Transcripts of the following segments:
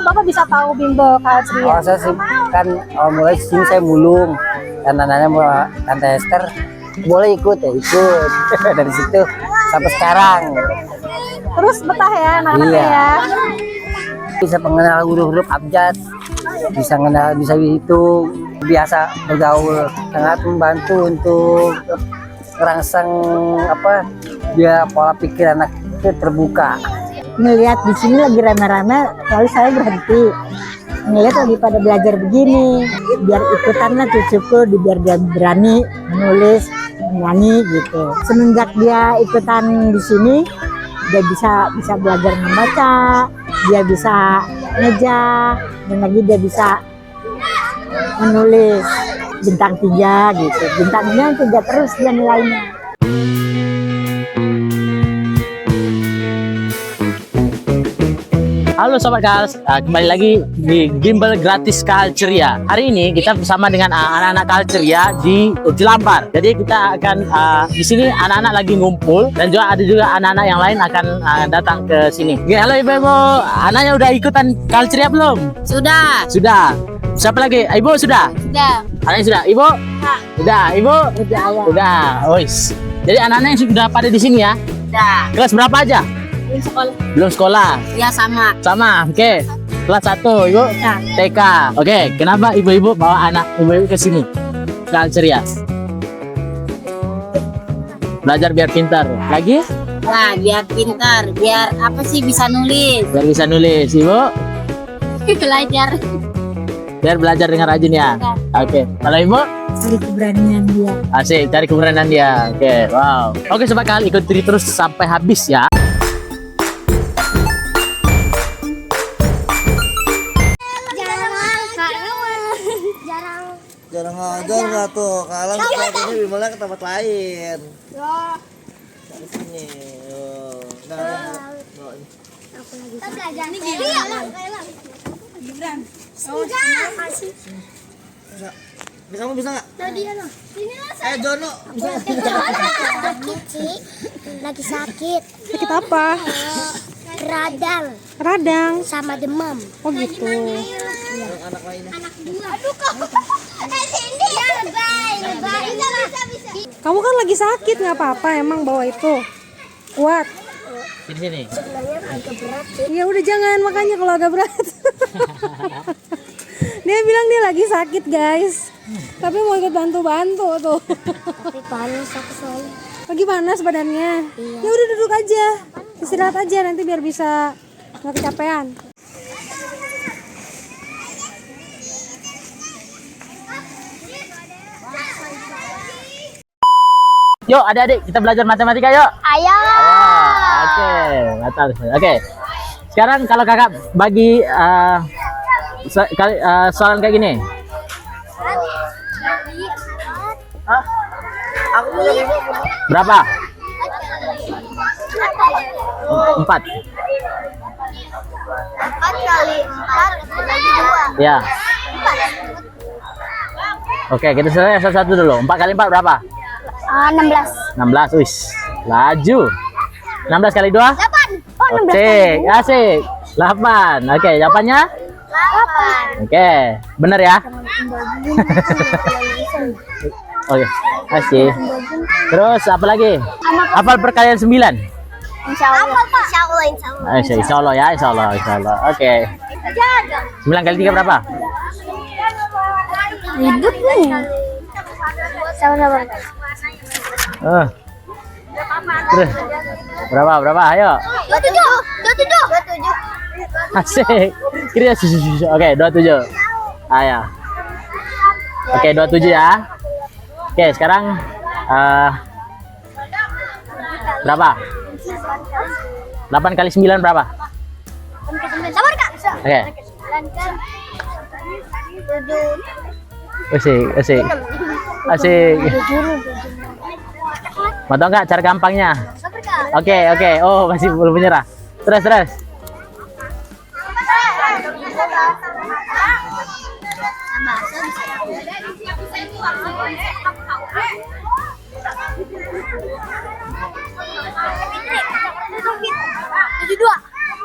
Bapak bisa tahu bimbel Kalceria? Oh, saya sih kan mulai sini saya mulung dan anaknya mau Tante Esther boleh ikut ya ikut dari situ sampai sekarang. Terus betah ya anak-anaknya Iya. ya? Bisa mengenal huruf-huruf abjad, bisa mengenal, bisa hitung, biasa bergaul, sangat membantu untuk merangsang apa dia pola pikir anak itu terbuka. Ngelihat di sini lagi rame-rame, lalu saya berhenti. Ngelihat lagi pada belajar begini, biar ikutan lah cucuku, biar dia berani menulis, menyanyi gitu. Semenjak dia ikutan di sini, dia bisa belajar membaca, dia bisa ngeja, dan lagi dia bisa menulis bintang 3 gitu. Bintangnya 3 terus dia nilainya. Halo Sobat Kals, kembali lagi di Gimbal Gratis Kalceria. Hari ini kita bersama dengan anak-anak Kalceria di Jelambar. Jadi kita akan di sini anak-anak lagi ngumpul dan juga ada juga anak-anak yang lain akan datang ke sini. Oke, halo Ibu-ibu, anaknya udah ikutan Kalceria belum? Sudah. Sudah. Siapa lagi? Ibu sudah? Sudah. Anaknya sudah. Ibu? Sudah. Ibu? Sudah. Ois. Jadi anak-anak yang sudah pada di sini ya? Sudah. Kelas berapa aja? Belum sekolah. Belum sekolah. Ya sama. Sama, oke. Kelas 1, Ibu? TK. Oke, kenapa ibu-ibu bawa anak ibu-ibu ke sini? Kalceria. Belajar biar pintar. Lagi? Nah, biar pintar, biar apa sih bisa nulis. Biar bisa nulis, Ibu. Belajar. Biar belajar dengan rajin ya. Oke. Kalau Ibu? Cari keberanian dia. Asik, cari keberanian dia. Oke, wow. Oke, Sobat Kal, ikuti terus sampai habis ya. Jarang ngajar nggak tuh, kalau ini bimbelnya ke tempat lain. Dari sini. Kamu bisa nggak? Jono. Lagi sakit. Sakit apa? Radang Radang. sama demam. Oh gitu. Anak lainnya. Aduh kok. Cindy. Lebay. Bisa. Kamu kan lagi sakit, nggak apa-apa emang bawa itu. Kuat. Sini. Sebenarnya agak berat sih. Ya udah jangan, makanya kalau agak berat. Dia bilang dia lagi sakit guys. Tapi mau ikut bantu-bantu tuh. Tapi panas aku soalnya. Lagi panas badannya. Ya udah duduk aja. Istirahat aja nanti biar bisa nggak kecapean. Yuk, adik-adik, kita belajar matematika yuk. Ayo. Oke, batal. Oke. Sekarang kalau kakak bagi soalan kayak gini. Aku punya lima. Berapa? 4. 4 kali 4 bagi 2. Ya. Oke, kita selesai satu-satu dulu. 4 kali 4 berapa? 16. 16, wis. Laju. 16 kali 2? 8. Oh, 16 Oke, kali 2. asik. 8. Oke, jawabannya? 8. Oke, bener ya? Oke, asik. Terus apa lagi? Hafal perkalian 9. Insya Allah. Insya Allah. Insya Allah ya, insya Allah. Oke. 9 kali 3 berapa? Hidup nih. Sama-sama. Terus berapa? Ayo. 27. Asik. Kira oke, 27. Ayo. Oke, 27 ya. Oke, sekarang berapa? 8 kali 9 berapa? Sabar Kak. Oke. 7. Asik. Mau tau nggak cara gampangnya? Oke. Oh, masih belum menyerah. Terus.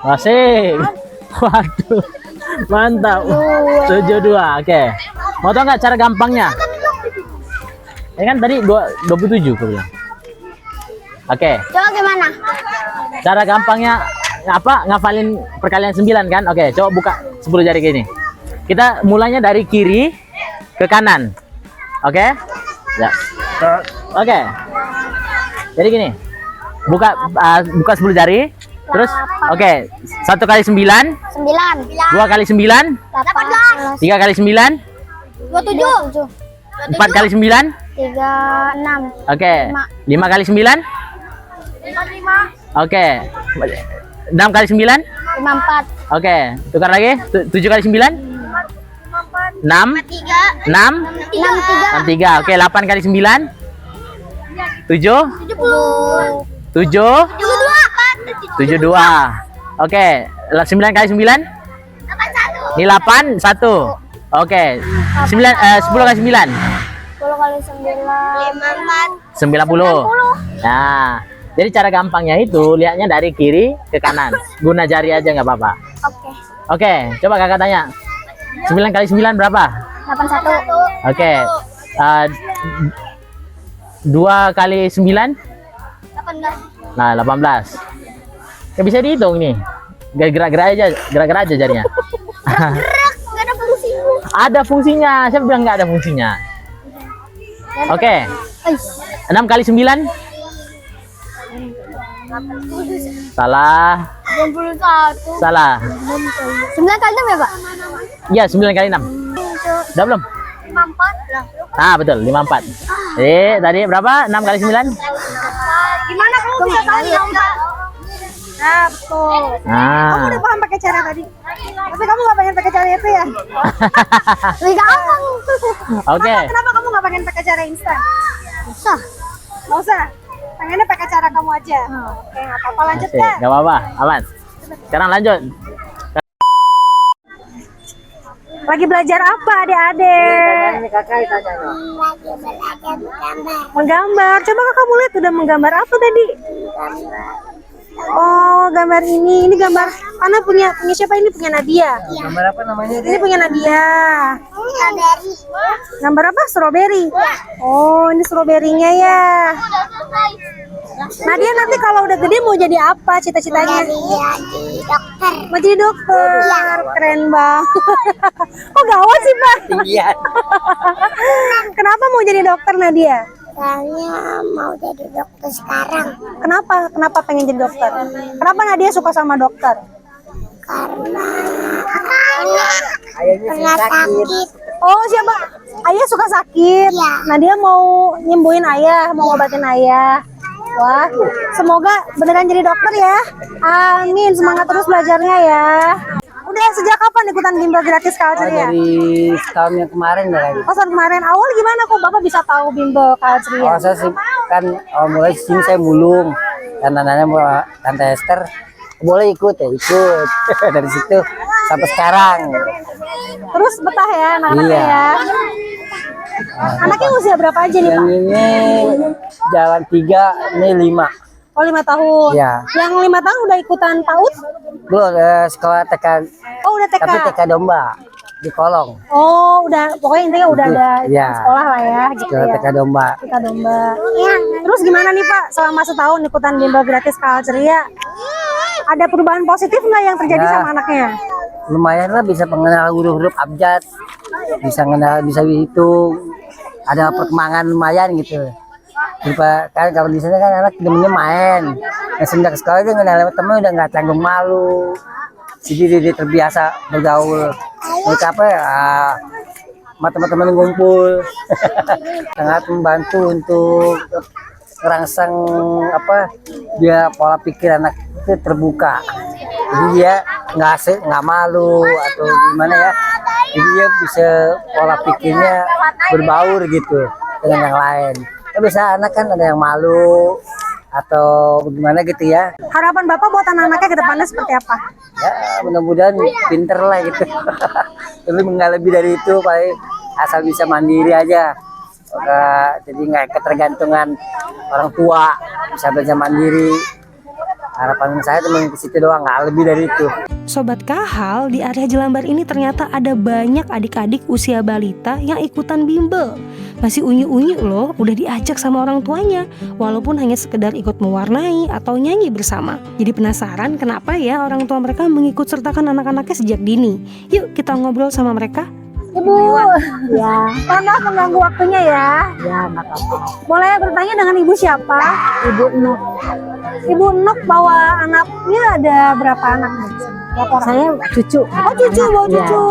Asik. Waduh. Mantap. 72. Oke. Mau tau nggak cara gampangnya? Ini kan tadi 27 aku bilang. Oke. Coba gimana? Cara gampangnya apa? Ngafalin perkalian 9 kan? Oke, coba buka 10 jari gini. Kita mulainya dari kiri ke kanan. Oke? Ya. Oke. Jadi gini. Buka 10 jari. Terus oke, 1 kali 9, 9. 2 kali 9, 18. 3 kali 9, 27. 4 kali 9. 36. Oke. 5 kali 9. 45. Oke. 6 kali 9. 54. Oke, tukar lagi. 7 kali 9. 6. 6. 63. 63. Oke, 8 kali 9. 7. 70. 7. 72. 72. Oke, 9 kali 9. 81. Ini 8, 1. Oke. 10 kali 9. 10 kali 9. 90. Nah, jadi cara gampangnya itu lihatnya dari kiri ke kanan. Guna jari aja nggak apa-apa. Oke. Oke, coba kakak tanya. 9 kali 9 berapa? 81. Oke. 2 kali 9? 18. Nah, 18. Nggak bisa dihitung nih. Gerak-gerak aja jarinya. Gerak, nggak ada fungsi. Ada fungsinya. Siapa bilang nggak ada fungsinya? Oke. 6 kali 9? Salah. 91. Salah. 9 kali 6 ya, Pak? Iya, 9 kali 6. Udah belum? 54 lah. Ah, betul, 54. Tadi berapa? 6 kali 9? Gimana kamu bisa tahu 54? Nah, betul. Kamu Ah. udah paham pakai cara tadi. Tapi kamu nggak pengen pakai cara itu ya? Lebih gampang. Oke. Kenapa kamu nggak pengen pakai cara instan? Susah. Nggak usah. Pengennya pakai cara kamu aja. Oke, nggak apa-apa, lanjut Oke, ya. nggak apa-apa, aman. Sekarang lanjut. Lagi belajar apa adik-adik? Menggambar. Coba kakak lihat udah menggambar apa tadi? Oh, gambar ini. Ini gambar mana punya siapa ini? Punya Nadia. Gambar apa namanya? Ini punya Nadia. Gambar apa? Strawberry. Oh, ini stroberinya ya. Nadia nanti kalau udah gede mau jadi apa cita-citanya? Dokter. Mau jadi dokter. Keren banget. Kok gawat sih, Pak? Iya. Kenapa mau jadi dokter, Nadia? Soalnya mau jadi dokter sekarang. Kenapa? Kenapa pengen jadi dokter? Kenapa Nadia suka sama dokter? Karena Ayahnya sakit. Oh, siapa? Ayah suka sakit. Iya. Nadia mau nyembuhin ayah, mau ngobatin ayah. Wah, semoga beneran jadi dokter ya. Amin, semangat terus belajarnya ya. Udah sejak kapan ikutan bimbel gratis culture ya? dari tahun yang kemarin dah lagi. Oh, tahun kemarin. Awal gimana kok Bapak bisa tahu bimbel culture ya? Oh, saya sih kan mulai sini saya mulung dan anaknya Tante Esther boleh ikut ya ikut dari situ sampai sekarang. Terus betah ya anak-anaknya Iya. ya? Anaknya usia berapa aja nih, Pak? Yang ini jalan 3, ini 5. Oh, 5 tahun. Iya. Yang 5 tahun udah ikutan PAUD? Belum sekolah TK, Oh, udah TK. tapi TK domba di Kolong. Oh, udah pokoknya intinya udah ada Iya. sekolah lah ya gitu Sekolah ya. TK domba. Kita domba. Terus gimana nih Pak selama setahun ikutan bimbel gratis culture ya? Ada perubahan positif nggak yang terjadi Ya. sama anaknya? Lumayan lah bisa mengenal huruf-huruf abjad, bisa mengenal, bisa dihitung, ada perkembangan lumayan gitu. Kan kalau di sana kan anak temennya main, nah, semenjak sekolah dia kenal temen udah nggak canggung malu, jadi dia terbiasa bergaul. Mereka apa ya, sama teman-teman ngumpul, sangat membantu untuk merangsang apa dia pola pikir anak itu terbuka. Jadi dia nggak malu atau gimana ya, jadi dia bisa pola pikirnya berbaur gitu dengan yang lain. Bisa anak kan ada yang malu atau gimana gitu ya. Harapan Bapak buat anak-anaknya ke depannya seperti apa? Ya mudah-mudahan pinter lah gitu. Tapi nggak lebih dari itu, paling asal bisa mandiri aja. Jadi nggak ketergantungan orang tua, bisa belajar mandiri. Harapan saya cuma ke situ doang, nggak lebih dari itu. Sobat Kahal, di area Jelambar ini ternyata ada banyak adik-adik usia balita yang ikutan bimbel. Masih unyu-unyu loh, udah diajak sama orang tuanya, walaupun hanya sekedar ikut mewarnai atau nyanyi bersama. Jadi penasaran kenapa ya orang tua mereka mengikut sertakan anak-anaknya sejak dini. Yuk kita ngobrol sama mereka. Ibu, Ya, mohon maaf mengganggu waktunya ya. ya nggak apa-apa. Boleh bertanya dengan ibu siapa? Ibu Nuk, Ibu Nok bawa anaknya ada berapa anak? Berapa orang? saya cucu. Oh cucu, bawa Ya, cucu.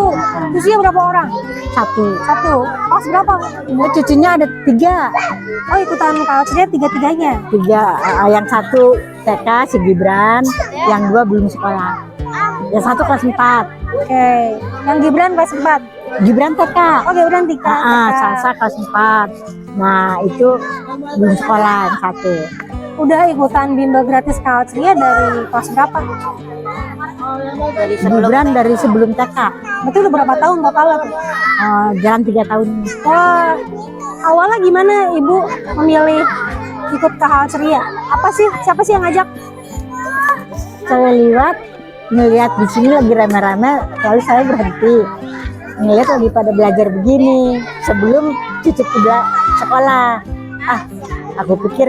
Cucunya berapa orang? satu. Satu. Pas berapa? Ibu cucunya ada 3. Oh ikutan kalcernya tiga-tiganya. 3, yang satu TK si Gibran, yang 2 belum sekolah. Yang satu kelas 4. Oke. Yang Gibran kelas 4. Gibran TK. Oh Gibran tika. Salsa kelas 4. Nah, itu belum sekolah yang satu. Udah ikutan bimbel gratis kalcernya dari kelas berapa? Gibran dari sebelum TK. Berarti udah berapa tahun totalnya tuh? Jalan 3 tahun. Wah, awalnya gimana ibu memilih ikut ke Halceria? Apa sih? Siapa sih yang ngajak? Saya lihat ngelihat di sini lagi rame-rame, lalu saya berhenti. Ngelihat lagi pada belajar begini sebelum cucuku sekolah. Aku pikir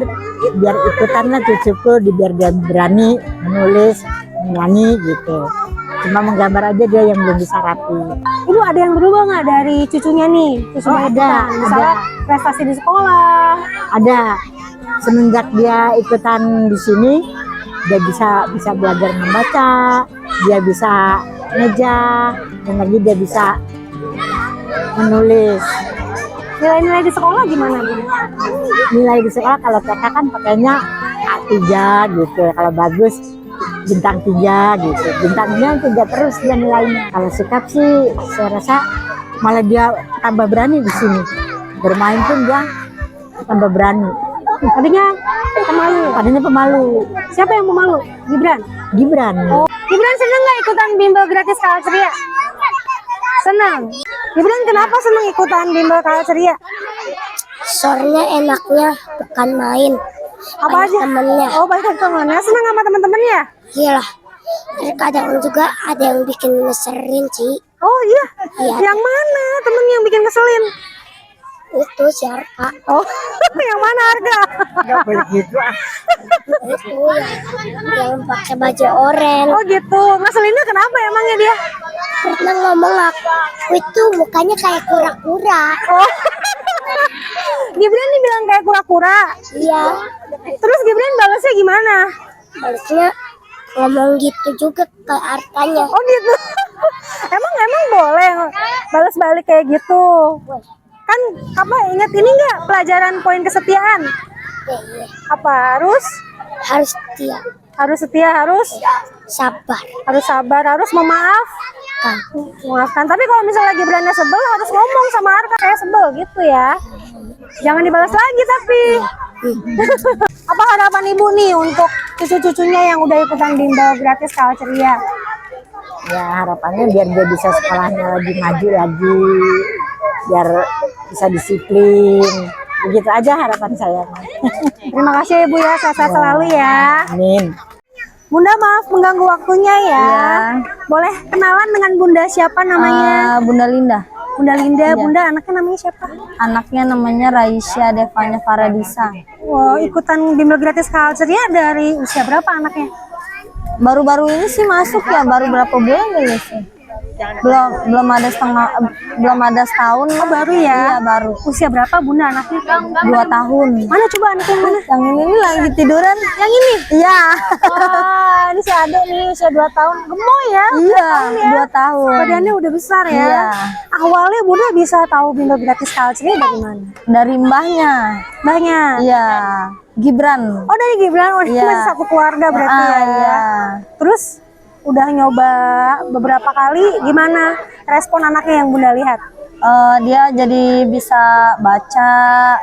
biar ikutan lah cucuku, biar dia berani menulis, menyanyi gitu. Cuma menggambar aja dia yang belum bisa rapi. Ibu ada yang berubah nggak dari cucunya nih? Cucunya ada. Misalnya prestasi di sekolah. Ada. Semenjak dia ikutan di sini, dia bisa belajar membaca, dia bisa ngeja, dan lagi dia bisa menulis. Nilai-nilai di sekolah gimana Bu? Nilai di sekolah kalau TK kan pakainya A3 gitu, kalau bagus bintang 3 gitu, bintangnya 3 terus dia nilainya. Kalau sikap sih saya rasa malah dia tambah berani di sini, bermain pun dia tambah berani. Tadinya pemalu. Siapa yang pemalu? Gibran? Gibran. Oh, Gibran seneng nggak ikutan bimbel gratis Kalceria? Senang. Gibran kenapa seneng ikutan bimbel Kalceria? Soalnya enaknya bukan main. Apa Banyak aja? temennya. Oh banyak temennya. Senang sama temen-temennya? Iyalah. Terkadang juga ada yang bikin ngeselin sih. Oh iya? Iya. Yang mana temen yang bikin ngeselin? Itu siapa? Oh, yang mana Arga? Nggak boleh gitu Itu yang pakai baju oranye. Oh gitu. Ngeselinnya kenapa emangnya dia? Pernah ngomong aku itu mukanya kayak kura-kura. Oh. Gibran nih bilang kayak kura-kura. Iya. Terus Gibran balasnya gimana? Harusnya ngomong gitu juga ke Arkanya. Oh gitu. emang boleh balas balik kayak gitu. Kan apa ingat ini nggak pelajaran poin kesetiaan? Iya. Apa harus Dia setia, harus sabar. harus memaafkan. Tapi kalau misalnya Gibrannya sebel harus ngomong sama Arka kayak sebel gitu ya. Jangan dibalas lagi tapi. Apa harapan ibu nih untuk cucu-cucunya yang udah ikutan bimbel gratis Kalceria? Ya harapannya biar dia bisa sekolahnya lagi maju lagi, biar bisa disiplin. Begitu aja harapan saya. Terima kasih ibu ya, sehat selalu ya. Amin. Bunda maaf mengganggu waktunya ya. Boleh kenalan dengan Bunda siapa namanya? Bunda Linda. Bunda Linda. Bunda anaknya namanya siapa? Anaknya namanya Raisya Devanya Faradisa. Wow, ikutan bimbel gratis Kalceria dari usia berapa anaknya? Baru-baru ini sih masuk ya, baru berapa bulan kali sih? Belum ada setahun. Oh, baru ya? Iya, baru. Usia berapa Bunda anaknya? 2 tahun. Mana coba anaknya yang mana? Yang ini lagi tiduran. Yang ini? Iya. Wah, ini si adek nih usia 2 tahun. Gemoy ya? Iya, 2 tahun ya? 2 tahun. Badannya udah besar ya? Iya. Awalnya Bunda bisa tahu bimbel gratis Kalceria dari mana? Dari mbahnya. Mbahnya? Iya. Gibran. Oh dari Gibran, oh Iya. masih satu keluarga berarti ya? Iya. Terus udah nyoba beberapa kali, gimana respon anaknya yang Bunda lihat? Dia jadi bisa baca,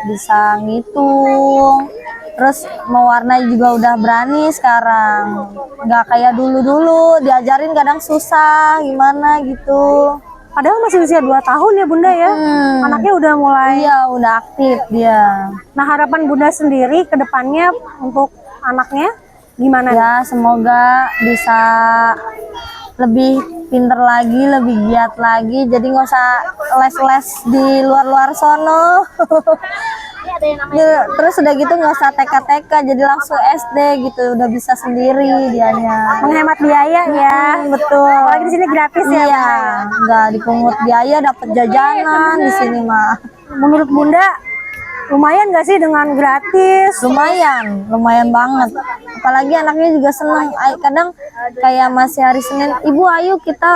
bisa ngitung, terus mewarnai juga udah berani sekarang. Nggak kayak dulu-dulu, diajarin kadang susah, gimana gitu. Padahal masih usia 2 tahun ya Bunda ya? Anaknya udah mulai. Iya, udah aktif dia. Nah harapan Bunda sendiri ke depannya untuk anaknya gimana? Ya, semoga bisa lebih pinter lagi, lebih giat lagi. Jadi nggak usah les-les di luar-luar sono. Terus udah gitu nggak usah TK-TK, jadi langsung SD gitu, udah bisa sendiri dianya. Menghemat biaya ya. Betul. Apalagi di sini gratis ya. Iya, nggak dipungut biaya, dapat jajanan di sini mah. Menurut Bunda lumayan gak sih dengan gratis? Lumayan banget. Apalagi anaknya juga senang. Kadang kayak masih hari Senin, ibu ayo kita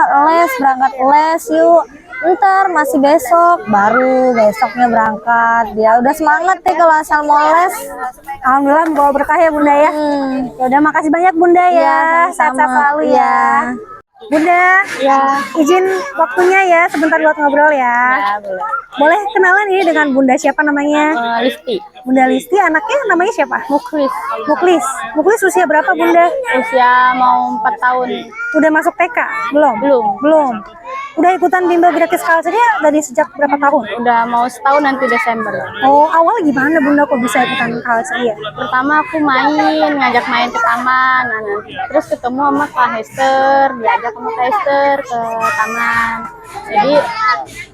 berangkat les yuk. Ntar masih besok, baru besoknya berangkat. Dia udah semangat deh kalau asal mau les. Alhamdulillah membawa berkah ya Bunda ya. Ya udah, makasih banyak Bunda ya. Sehat-sehat selalu ya. Bunda, Ya, izin waktunya ya sebentar buat ngobrol ya. Boleh kenalan ini dengan Bunda siapa namanya? Listi, Bunda Listi, anaknya namanya siapa? Muklis, Muklis. Muklis usia berapa Bunda? usia mau 4 tahun. Udah masuk TK? Belum? Belum. Belum. Udah ikutan bimbel gratis culture-nya dari sejak berapa tahun? Udah mau setahun nanti Desember. Oh, awal gimana Bunda kok bisa ikutan culture ya? Pertama aku ngajak main ke taman. Nah, terus ketemu sama Kak Hester, diajak sama Kak Hester ke taman. Jadi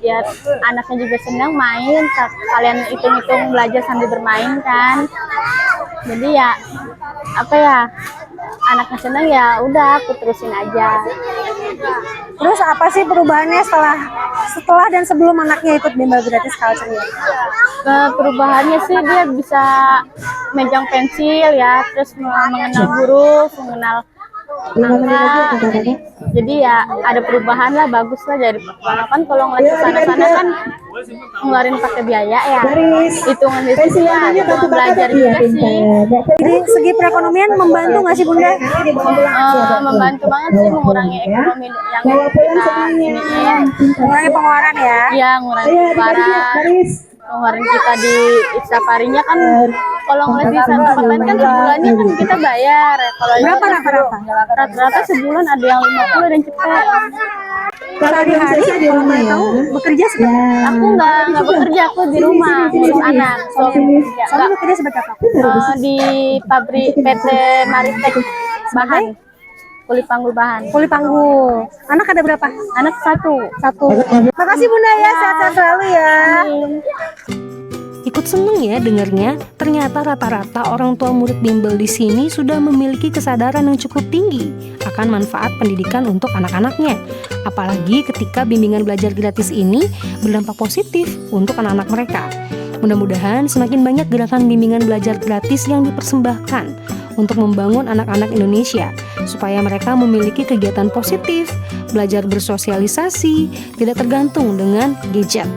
ya anaknya juga senang main, kalian hitung-hitung belajar sambil bermain kan. Jadi ya apa ya, anaknya senang ya udah aku terusin aja. Terus apa sih perubahannya setelah dan sebelum anaknya ikut bimbel gratis culture ya? Perubahannya sih dia bisa megang pensil ya, terus mengenal huruf, mengenal angka. Jadi ya ada perubahan lah, bagus lah. Jadi kan kalau ngeliat sana-sana kan ngeluarin pakai biaya ya, hitungan di sini ya, hitungan belajar juga sih. Jadi segi perekonomian membantu nggak sih Bunda? Membantu banget sih, mengurangi ekonomi yang kita iniin. Mengurangi pengeluaran ya? Iya, ngurangi pengeluaran kita di safarinya kan. Kalau ngeliat di tempat lain kan sebulannya kan kita bayar. Kalau Berapa rata-rata? rata-rata sebulan ada yang 50 dan cepet. Sehari-hari kalau boleh tahu bekerja sebagai Aku nggak bekerja, aku di rumah ngurus anak. Soalnya bekerja sebagai apa? Di pabrik PT Maritek bahan, kuli panggul bahan. Kuli panggul. Anak ada berapa? Anak satu. Makasih Bunda ya, sehat-sehat selalu ya. Ikut seneng ya dengernya, ternyata rata-rata orang tua murid bimbel di sini sudah memiliki kesadaran yang cukup tinggi akan manfaat pendidikan untuk anak-anaknya. Apalagi ketika bimbingan belajar gratis ini berdampak positif untuk anak-anak mereka. Mudah-mudahan semakin banyak gerakan bimbingan belajar gratis yang dipersembahkan untuk membangun anak-anak Indonesia, supaya mereka memiliki kegiatan positif, belajar bersosialisasi, tidak tergantung dengan gadget.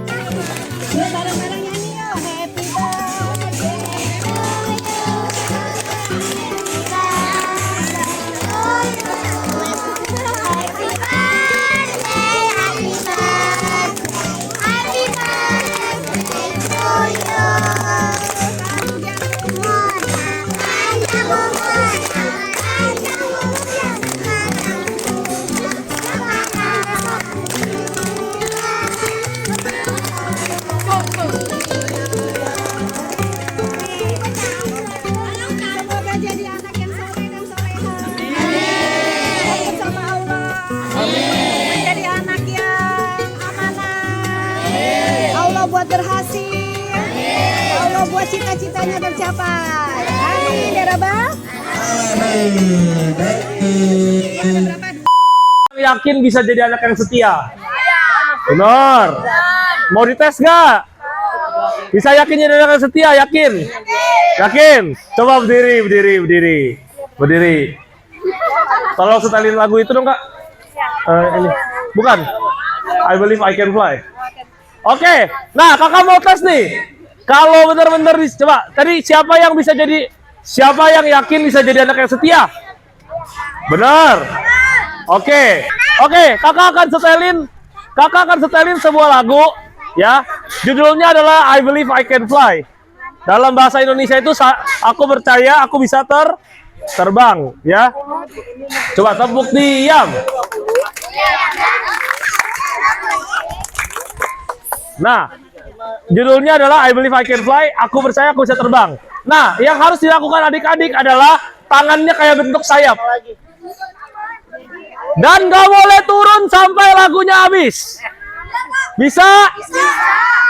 Buat berhasil, Allah buat cita-citanya tercapai. Amin ya Rabbal. Yakin bisa jadi anak yang setia? Benar. Mau dites nggak? Bisa yakin jadi anak yang setia? Yakin? Yakin? Coba berdiri. Tolong setelin lagu itu dong Kak. Ini bukan. I Believe I Can Fly. Oke, nah kakak mau tes nih. Kalau benar-benar coba tadi siapa yang yakin bisa jadi anak yang setia? Benar. Oke, kakak akan setelin sebuah lagu ya. Judulnya adalah I Believe I Can Fly. Dalam bahasa Indonesia itu aku percaya aku bisa terbang ya. Coba tepuk diam. Nah, judulnya adalah I Believe I Can Fly, aku percaya aku bisa terbang. Nah, yang harus dilakukan adik-adik adalah tangannya kayak bentuk sayap. Dan nggak boleh turun sampai lagunya habis. Bisa?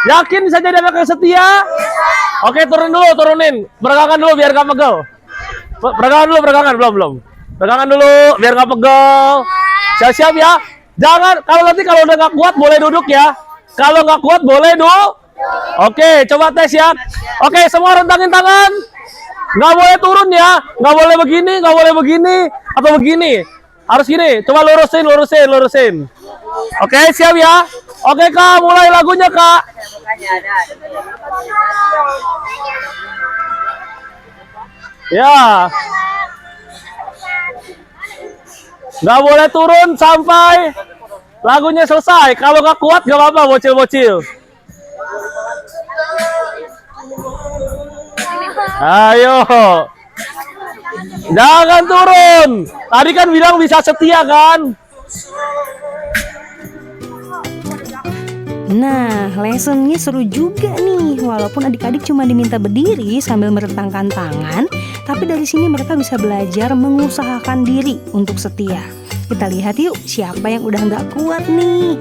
Yakin bisa jadi anak yang setia? Oke, turunin. Peregangan dulu biar gak pegel. Peregangan belum. Peregangan dulu biar gak pegel. Siap-siap ya. Jangan, kalau udah gak kuat boleh duduk ya. Kalau gak kuat boleh duduk. Oke, coba tes ya. Oke, semua rentangin tangan. Nggak boleh turun ya. Nggak boleh begini, atau begini. Harus gini. Coba lurusin. Oke, siap ya. Oke Kak, mulai lagunya Kak. Ya. Nggak boleh turun sampai lagunya selesai. Kalau nggak kuat nggak apa-apa, bocil-bocil. Ayo. Jangan turun. Tadi kan bilang bisa setia kan? Nah, lessonnya seru juga nih. Walaupun adik-adik cuma diminta berdiri sambil merentangkan tangan, tapi dari sini mereka bisa belajar mengusahakan diri untuk setia. Kita lihat yuk, siapa yang udah nggak kuat nih.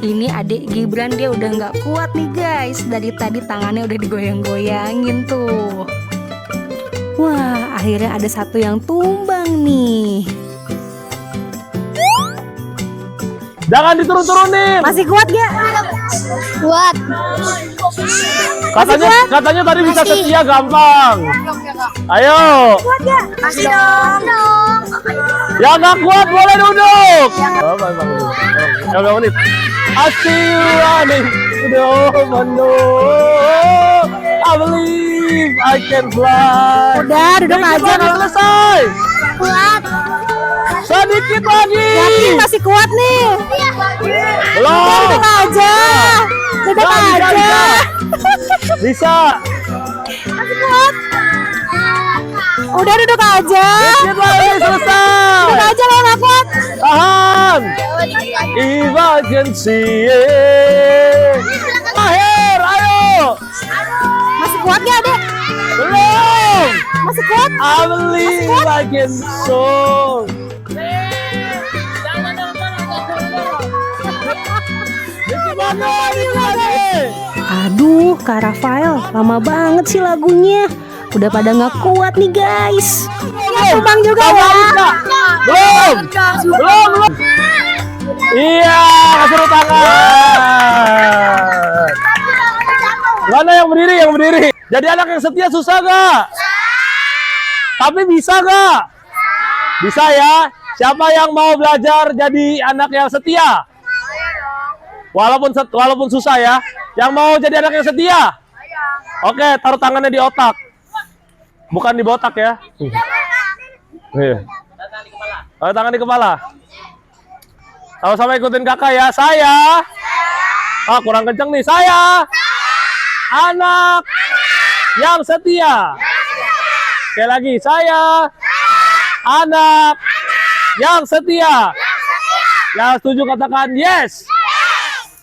Ini adik Gibran, dia udah nggak kuat nih guys. Dari tadi tangannya udah digoyang-goyangin tuh. Wah, akhirnya ada satu yang tumbang nih. Jangan diturun-turunin. Masih kuat gak? Kuat. Katanya tadi bisa setia gampang. Ayo. Kuat gak? Masih dong. Yang nggak kuat boleh duduk. Berapa menit? Running to the open door. I believe I can fly. Udah, duduk aja kalau selesai. Kuat. Sedikit lagi. Yakin masih kuat nih. Belum. Duduk aja. Bisa. Masih kuat. Udah duduk aja. Sedikit lagi selesai. Duduk aja lo nggak kuat. Tahan. If I can see it. Akhir, ayo. Masih kuat gak adek? Belum. Masih kuat? I believe I can soar. Aduh, Kak Rafael, lama banget sih lagunya. Udah pada nggak kuat nih guys. Ya, Bang juga ya. Belum. Iya, suruh tangan. Mana yang berdiri? Jadi anak yang setia susah gak? Tapi bisa gak? Bisa ya. Siapa yang mau belajar jadi anak yang setia? Walaupun susah ya. Yang mau jadi anak yang setia? Oke, taruh tangannya di otak. Bukan di botak ya. Taruh tangan di kepala. Sama-sama ikutin kakak ya. Saya. Kurang kenceng nih. Saya. Anak yang setia. Sekali lagi. Saya. Anak yang setia. Yang setuju katakan yes.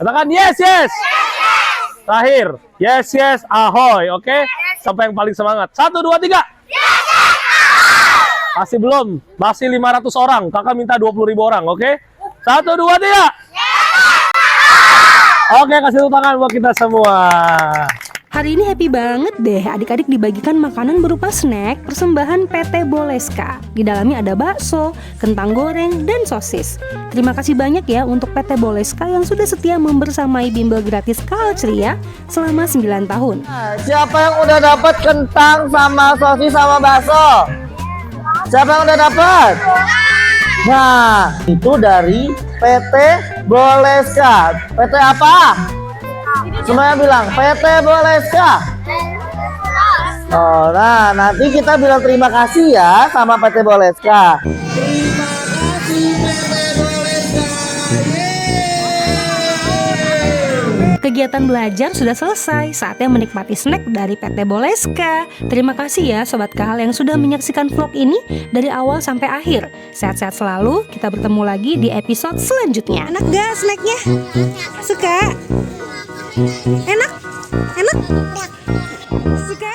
Katakan yes. Terakhir. Yes, ahoy. Oke. Sampai yang paling semangat. 1, 2, 3. Masih belum. Masih 500 orang. Kakak minta 20.000 orang. Oke. 1, 2, 3. Oke, kasih tepuk tangan buat kita semua. Hari ini happy banget deh, adik-adik dibagikan makanan berupa snack persembahan PT Boleska. Di dalamnya ada bakso, kentang goreng, dan sosis. Terima kasih banyak ya untuk PT Boleska yang sudah setia membersamai bimbel gratis Kalceria selama 9 tahun. Siapa yang udah dapat kentang sama sosis sama bakso? Siapa yang udah dapat? Nah, itu dari PT Boleska. PT apa? Semuanya bilang PT Boleska. Oh, nah nanti kita bilang terima kasih ya sama PT Boleska. Kegiatan belajar sudah selesai, saatnya menikmati snack dari PT Boleska. Terima kasih ya Sobat Kahal yang sudah menyaksikan vlog ini dari awal sampai akhir. Sehat-sehat selalu, kita bertemu lagi di episode selanjutnya. Enak gak snacknya? Suka? Enak? Suka?